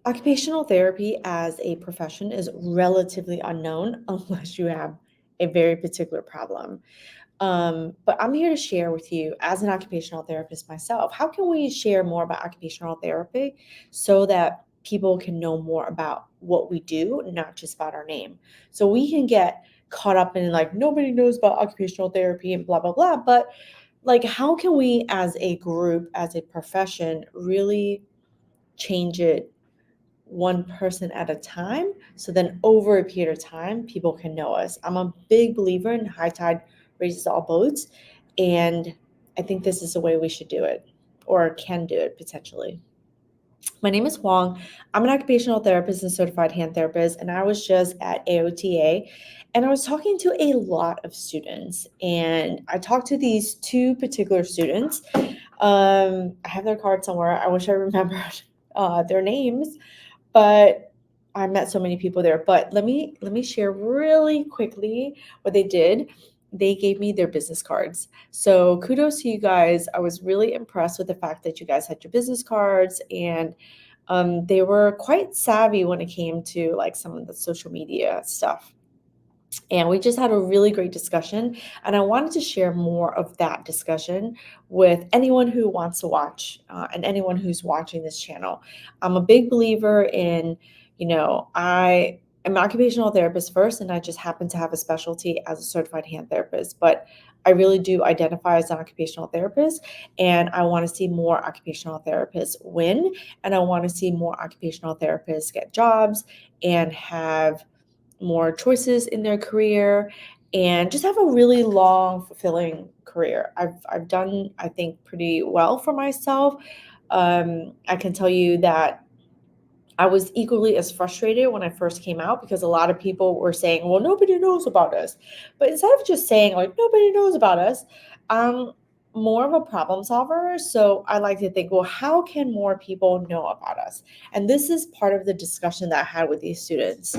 Occupational therapy as a profession is relatively unknown unless you have a very particular problem. But I'm here to share with you, as an occupational therapist myself, how can we share more about occupational therapy so that people can know more about what we do, not just about our name. So we can get caught up in like nobody knows about occupational therapy and blah blah blah. But like, how can we, as a group, as a profession, really change it one person at a time, so then over a period of time people can know us? I'm a big believer in high tide raises all boats, and I think this is the way we should do it, or can do it potentially. My name is Huang. I'm an occupational therapist and certified hand therapist, and I was just at AOTA, and I was talking to a lot of students, and I talked to these two particular students. I have their card somewhere. I wish I remembered their names, but I met so many people there. But let me share really quickly what they did. They gave me their business cards. So kudos to you guys. I was really impressed with the fact that you guys had your business cards, and they were quite savvy when it came to like some of the social media stuff. And we just had a really great discussion. And I wanted to share more of that discussion with anyone who wants to watch, and anyone who's watching this channel. I'm a big believer in, I am an occupational therapist first, and I just happen to have a specialty as a certified hand therapist. But I really do identify as an occupational therapist, and I want to see more occupational therapists win, and I want to see more occupational therapists get jobs and have more choices in their career, and just have a really long, fulfilling career. I've done, I think, pretty well for myself. I can tell you that I was equally as frustrated when I first came out, because a lot of people were saying, well, nobody knows about us. But instead of just saying, like, nobody knows about us, I'm more of a problem solver. So I like to think, well, how can more people know about us? And this is part of the discussion that I had with these students.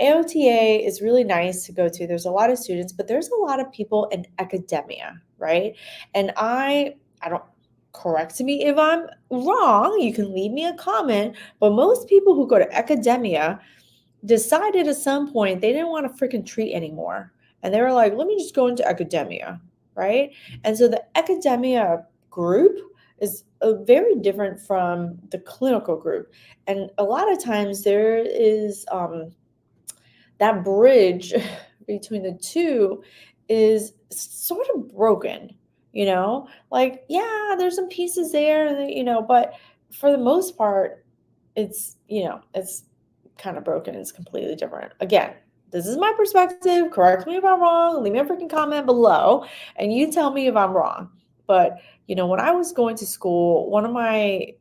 AOTA is really nice to go to. There's a lot of students, but there's a lot of people in academia, right? And I don't, correct me if I'm wrong. You can leave me a comment, but most people who go to academia decided at some point they didn't want to freaking treat anymore. And they were like, let me just go into academia, right? And so the academia group is very different from the clinical group. And a lot of times there is that bridge between the two is sort of broken, like, yeah, there's some pieces there, but for the most part, it's kind of broken. It's completely different. Again, this is my perspective. Correct me if I'm wrong. Leave me a freaking comment below and you tell me if I'm wrong. But, when I was going to school, one of my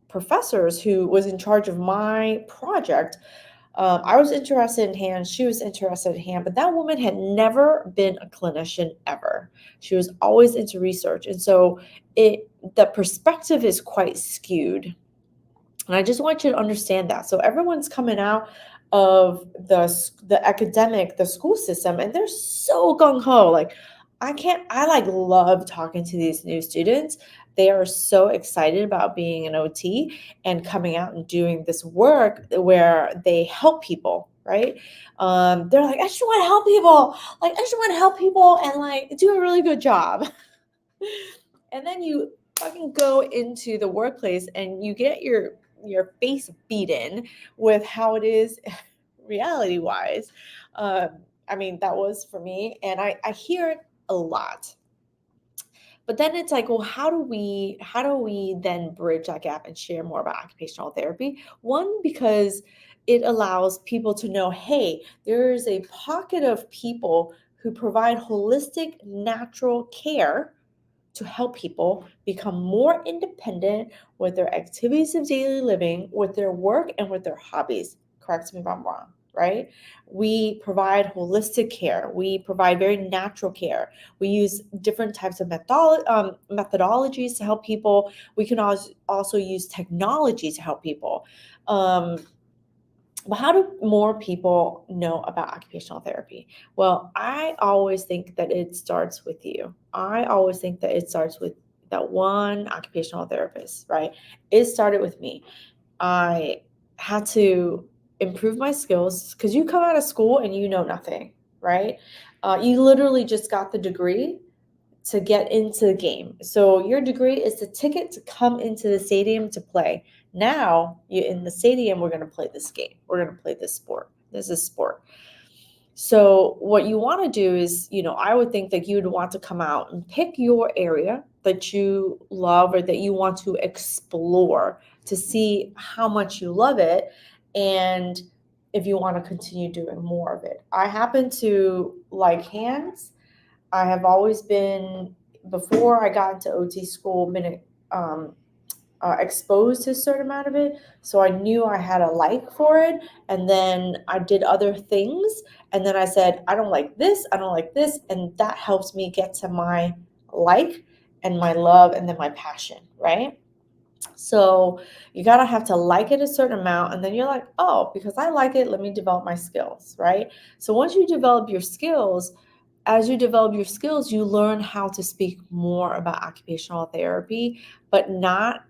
professors who was in charge of my project, I was interested in hand, she was interested in hand, but that woman had never been a clinician ever. She was always into research. And so the perspective is quite skewed. And I just want you to understand that. So everyone's coming out of the academic, the school system, and they're so gung ho. Like, I like love talking to these new students. They are so excited about being an OT and coming out and doing this work where they help people, right? They're like, I just want to help people. Like, I just want to help people and like do a really good job. And then you fucking go into the workplace and you get your face beaten with how it is reality wise. I mean, that was for me, and I hear it a lot. But then it's like, well, how do we then bridge that gap and share more about occupational therapy? One, because it allows people to know, hey, there is a pocket of people who provide holistic natural care to help people become more independent with their activities of daily living, with their work, and with their hobbies. Correct me if I'm wrong, right? We provide holistic care. We provide very natural care. We use different types of methodologies to help people. We can also use technology to help people. But how do more people know about occupational therapy? Well, I always think that it starts with you. I always think that it starts with that one occupational therapist, right? It started with me. I had to improve my skills because you come out of school and you know nothing, right? You literally just got the degree to get into the game. So your degree is the ticket to come into the stadium to play. Now, you in the stadium, we're going to play this game. We're going to play this sport. This is sport. So what you want to do is, I would think that you would want to come out and pick your area that you love or that you want to explore to see how much you love it and if you want to continue doing more of it. I happen to like hands. I have always been, before I got into OT school, been um, exposed to a certain amount of it. So I knew I had a like for it. And then I did other things. And then I said, I don't like this. I don't like this. And that helps me get to my like and my love and then my passion, right? So you got to have to like it a certain amount. And then you're like, oh, because I like it, let me develop my skills, right? So once you develop your skills, as you develop your skills, you learn how to speak more about occupational therapy, but not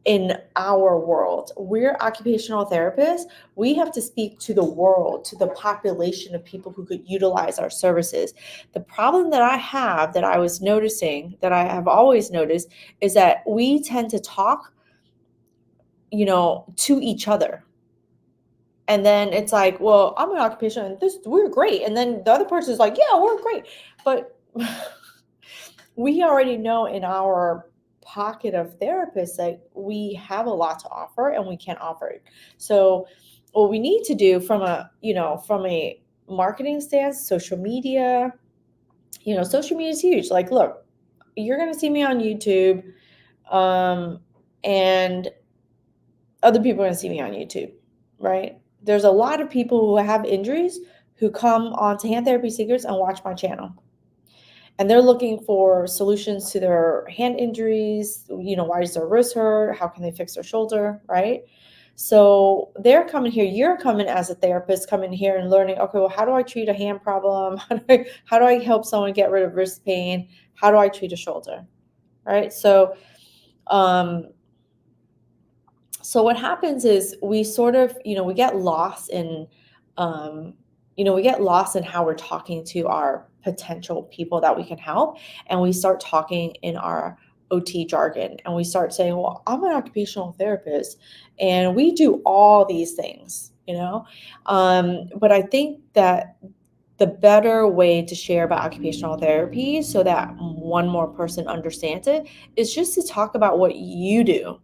in our world. We're occupational therapists. We have to speak to the world, to the population of people who could utilize our services. The problem that I have, that I was noticing, that I have always noticed, is that we tend to talk, to each other. And then it's like, well, I'm an occupational and we're great. And then the other person is like, yeah, we're great. But we already know in our pocket of therapists that we have a lot to offer and we can offer it. So what we need to do from a marketing stance, social media is huge. Like, look, you're going to see me on YouTube, and other people are going to see me on YouTube, right? There's a lot of people who have injuries who come onto Hand Therapy Secrets and watch my channel. And they're looking for solutions to their hand injuries. Why does their wrist hurt? How can they fix their shoulder, right? So they're coming here. You're coming as a therapist, coming here and learning, okay, well, how do I treat a hand problem? How do I help someone get rid of wrist pain? How do I treat a shoulder, right? So what happens is we sort of, we get lost in, how we're talking to our potential people that we can help. And we start talking in our OT jargon and we start saying, well, I'm an occupational therapist and we do all these things, but I think that the better way to share about occupational therapy so that one more person understands it is just to talk about what you do.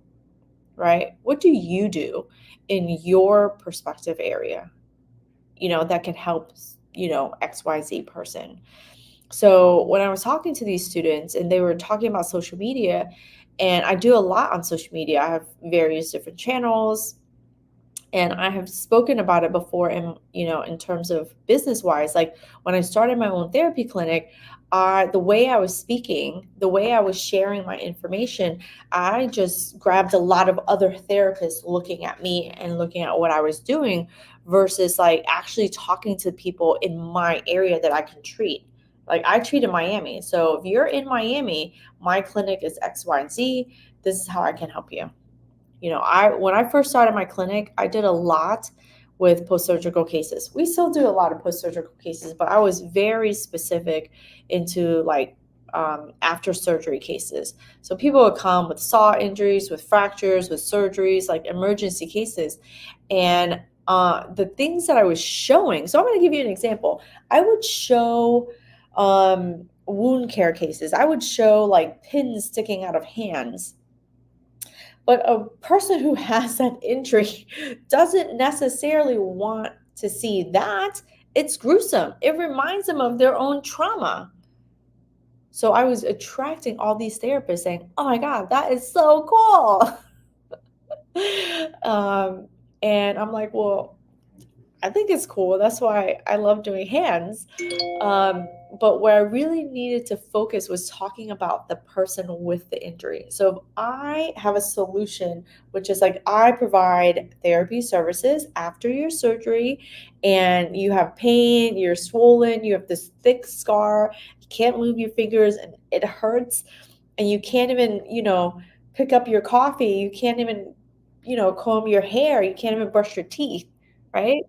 Right? What do you do in your perspective area, that can help, XYZ person? So when I was talking to these students and they were talking about social media, and I do a lot on social media, I have various different channels. And I have spoken about it before in terms of business wise. Like when I started my own therapy clinic, the way I was speaking, the way I was sharing my information, I just grabbed a lot of other therapists looking at me and looking at what I was doing versus like actually talking to people in my area that I can treat. Like I treat in Miami. So if you're in Miami, my clinic is X, Y, and Z. This is how I can help you. When I first started my clinic, I did a lot with post-surgical cases. We still do a lot of post-surgical cases, but I was very specific into like after surgery cases. So people would come with saw injuries, with fractures, with surgeries, like emergency cases. And the things that I was showing, so I'm going to give you an example. I would show wound care cases. I would show like pins sticking out of hands. But a person who has that injury doesn't necessarily want to see that. It's gruesome. It reminds them of their own trauma. So I was attracting all these therapists saying, oh my God, that is so cool. And I'm like, well, I think it's cool. That's why I love doing hands. But where I really needed to focus was talking about the person with the injury. So if I have a solution, which is like I provide therapy services after your surgery and you have pain, you're swollen, you have this thick scar, you can't move your fingers and it hurts and you can't even, pick up your coffee. You can't even comb your hair, you can't even brush your teeth, right?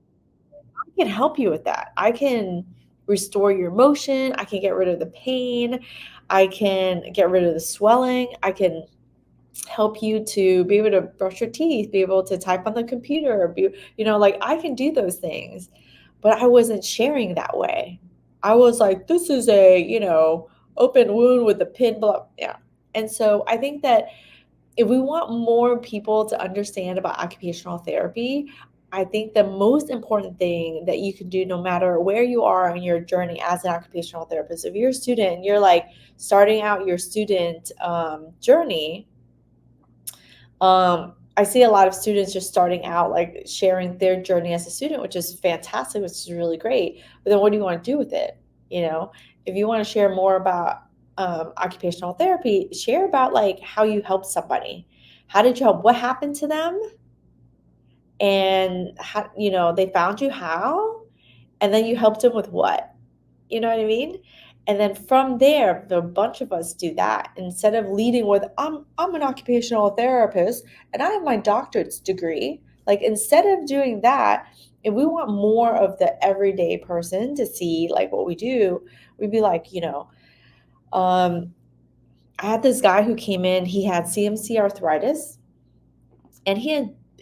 I can help you with that. I can restore your motion, I can get rid of the pain, I can get rid of the swelling, I can help you to be able to brush your teeth, be able to type on the computer, like I can do those things. But I wasn't sharing that way. I was like, this is a, open wound with a pin, blah, yeah. And so I think that if we want more people to understand about occupational therapy, I think the most important thing that you can do, no matter where you are in your journey as an occupational therapist, if you're a student and you're like starting out your student journey, I see a lot of students just starting out, like sharing their journey as a student, which is fantastic, which is really great. But then what do you want to do with it? You know, if you want to share more about occupational therapy, share about like how you helped somebody. How did you help? What happened to them? And how, they found you how? And then you helped them with what? You know what I mean? And then from there, the bunch of us do that instead of leading with I'm an occupational therapist and I have my doctorate's degree. Like instead of doing that, if we want more of the everyday person to see like what we do, we'd be like, um, I had this guy who came in, he had CMC arthritis and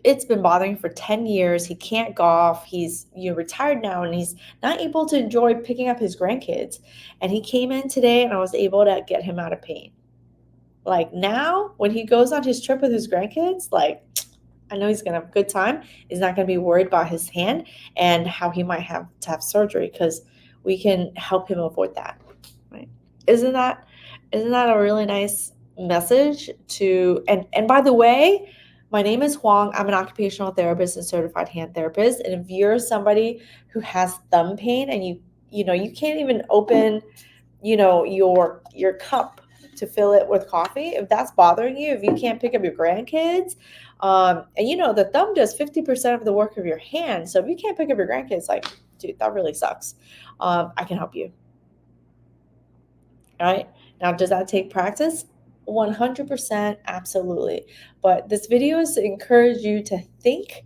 it's been bothering him for 10 years. He can't golf. He's retired now and he's not able to enjoy picking up his grandkids. And he came in today and I was able to get him out of pain. Like now, when he goes on his trip with his grandkids, like I know he's gonna have a good time. He's not gonna be worried about his hand and how he might have to have surgery because we can help him avoid that. Right? Isn't that isn't that a really nice message to and by the way, my name is Huang. I'm an occupational therapist and certified hand therapist. And if you're somebody who has thumb pain and you can't even open, your cup to fill it with coffee, if that's bothering you, if you can't pick up your grandkids, and the thumb does 50% of the work of your hand. So if you can't pick up your grandkids, like, dude, that really sucks. I can help you. All right. Now, does that take practice? 100%, absolutely. But this video is to encourage you to think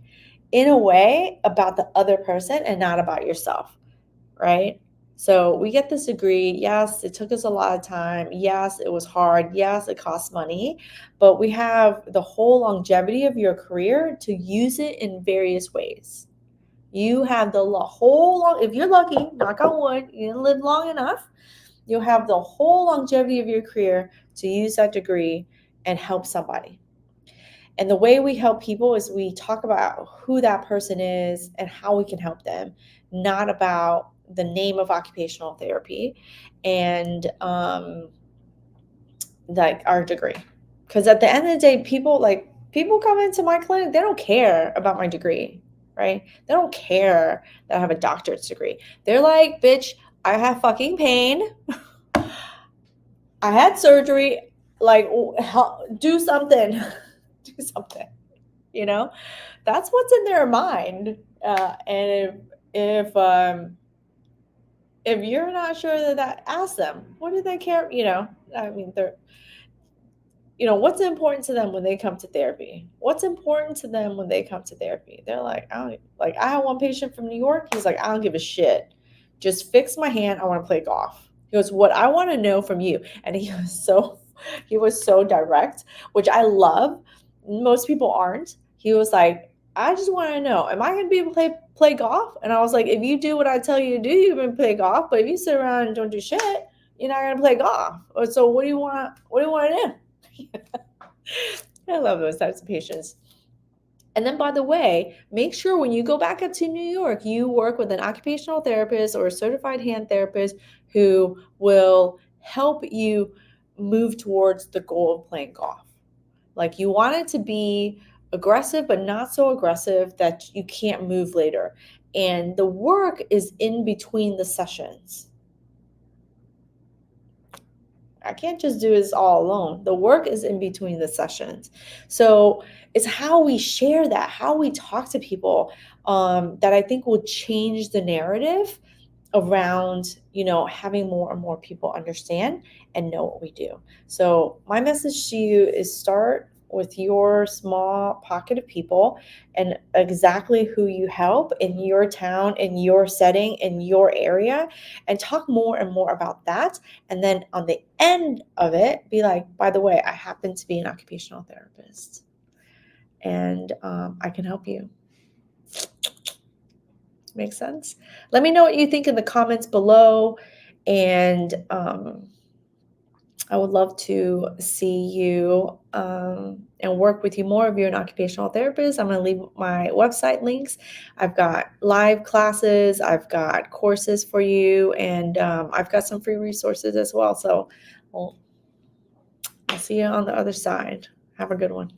in a way about the other person and not about yourself, right? So we get this degree. Yes, it took us a lot of time. Yes, it was hard. Yes, it costs money, but we have the whole longevity of your career to use it in various ways. You have the whole long, if you're lucky, knock on wood, you didn't live long enough, you'll have the whole longevity of your career to use that degree and help somebody. And the way we help people is we talk about who that person is and how we can help them, not about the name of occupational therapy and like our degree. Because at the end of the day, people come into my clinic, they don't care about my degree, right? They don't care that I have a doctorate's degree. They're like, bitch, I have fucking pain. I had surgery. Like, do something. Do something. You know, that's what's in their mind. And if you're not sure that, ask them. What do they care? I mean, what's important to them when they come to therapy? What's important to them when they come to therapy? They're like, I have one patient from New York. He's like, I don't give a shit. Just fix my hand. I want to play golf. He goes, what I want to know from you. And he was so direct, which I love. Most people aren't. He was like, I just want to know, am I going to be able to play golf? And I was like, if you do what I tell you to do, you can play golf. But if you sit around and don't do shit, you're not going to play golf. So what do you want? What do you want to do? I love those types of patients. And then, by the way, make sure when you go back up to New York, you work with an occupational therapist or a certified hand therapist who will help you move towards the goal of playing golf. Like you want it to be aggressive, but not so aggressive that you can't move later. And the work is in between the sessions. I can't just do this all alone. The work is in between the sessions. So it's how we share that, how we talk to people, that I think will change the narrative around, having more and more people understand and know what we do. So my message to you is start with your small pocket of people and exactly who you help in your town, in your setting, in your area, and talk more and more about that. And then on the end of it, be like, by the way, I happen to be an occupational therapist and I can help you. Makes sense? Let me know what you think in the comments below. And I would love to see you and work with you more if you're an occupational therapist. I'm going to leave my website links. I've got live classes, I've got courses for you, and I've got some free resources as well. So I'll see you on the other side. Have a good one.